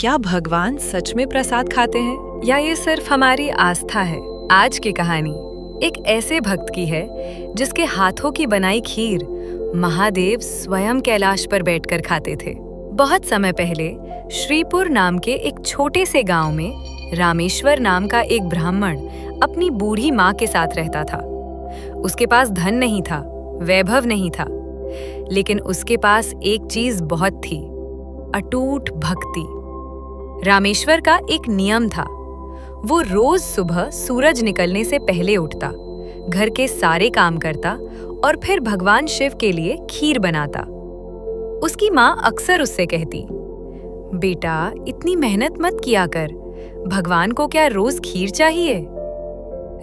क्या भगवान सच में प्रसाद खाते हैं या ये सिर्फ हमारी आस्था है? आज की कहानी एक ऐसे भक्त की है जिसके हाथों की बनाई खीर महादेव स्वयं कैलाश पर बैठकर खाते थे। बहुत समय पहले श्रीपुर नाम के एक छोटे से गांव में रामेश्वर नाम का एक ब्राह्मण अपनी बूढ़ी माँ के साथ रहता था। उसके पास धन नहीं था, वैभव नहीं था, लेकिन उसके पास एक चीज बहुत थी, अटूट भक्ति। रामेश्वर का एक नियम था, वो रोज सुबह सूरज निकलने से पहले उठता, घर के सारे काम करता और फिर भगवान शिव के लिए खीर बनाता। उसकी माँ अक्सर उससे कहती, बेटा इतनी मेहनत मत किया कर, भगवान को क्या रोज खीर चाहिए?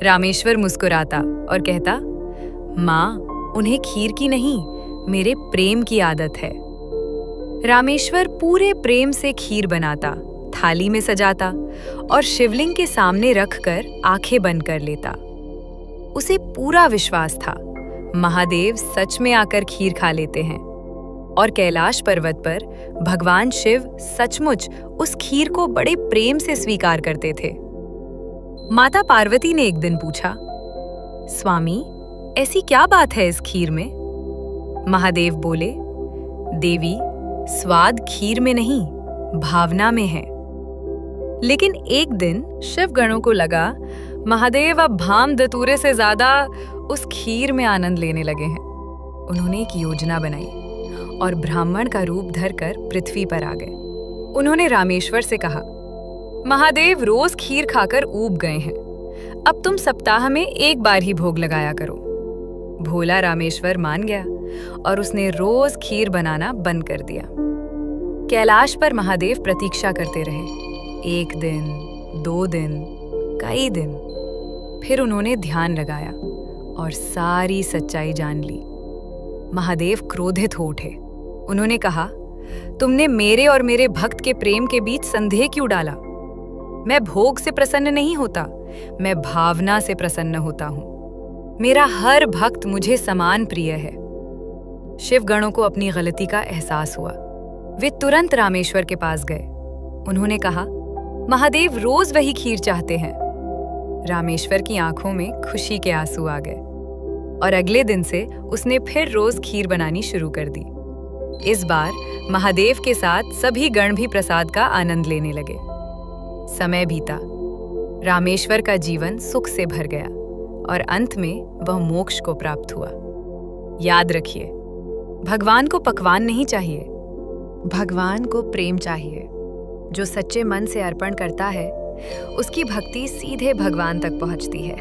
रामेश्वर मुस्कुराता और कहता, माँ उन्हें खीर की नहीं, मेरे प्रेम की आदत है। रामेश्वर पूरे प्रेम से खीर बनाता, थाली में सजाता और शिवलिंग के सामने रखकर आंखें बंद कर लेता। उसे पूरा विश्वास था, महादेव सच में आकर खीर खा लेते हैं और कैलाश पर्वत पर भगवान शिव सचमुच उस खीर को बड़े प्रेम से स्वीकार करते थे। माता पार्वती ने एक दिन पूछा, स्वामी ऐसी क्या बात है इस खीर में? महादेव बोले, देवी स्वाद खीर में नहीं, भावना में है। लेकिन एक दिन शिव गणों को लगा महादेव अब भाम धतूरे से ज्यादा उस खीर में आनंद लेने लगे हैं। उन्होंने एक योजना बनाई और ब्राह्मण का रूप धरकर पृथ्वी पर आ गए। उन्होंने रामेश्वर से कहा, महादेव रोज खीर खाकर ऊब गए हैं, अब तुम सप्ताह में एक बार ही भोग लगाया करो। भोला रामेश्वर मान गया और उसने रोज खीर बनाना बंद कर दिया। कैलाश पर महादेव प्रतीक्षा करते रहे, एक दिन, 2 दिन, कई दिन। फिर उन्होंने ध्यान लगाया और सारी सच्चाई जान ली। महादेव क्रोधित हो उठे। उन्होंने कहा, तुमने मेरे और मेरे भक्त के प्रेम के बीच संदेह क्यों डाला? मैं भोग से प्रसन्न नहीं होता, मैं भावना से प्रसन्न होता हूं। मेरा हर भक्त मुझे समान प्रिय है। शिवगणों को अपनी गलती का एहसास हुआ। वे तुरंत रामेश्वर के पास गए। उन्होंने कहा, महादेव रोज वही खीर चाहते हैं। रामेश्वर की आंखों में खुशी के आंसू आ गए और अगले दिन से उसने फिर रोज खीर बनानी शुरू कर दी। इस बार महादेव के साथ सभी गण भी प्रसाद का आनंद लेने लगे। समय बीता, रामेश्वर का जीवन सुख से भर गया और अंत में वह मोक्ष को प्राप्त हुआ। याद रखिए, भगवान को पकवान नहीं चाहिए, भगवान को प्रेम चाहिए। जो सच्चे मन से अर्पण करता है, उसकी भक्ति सीधे भगवान तक पहुंचती है।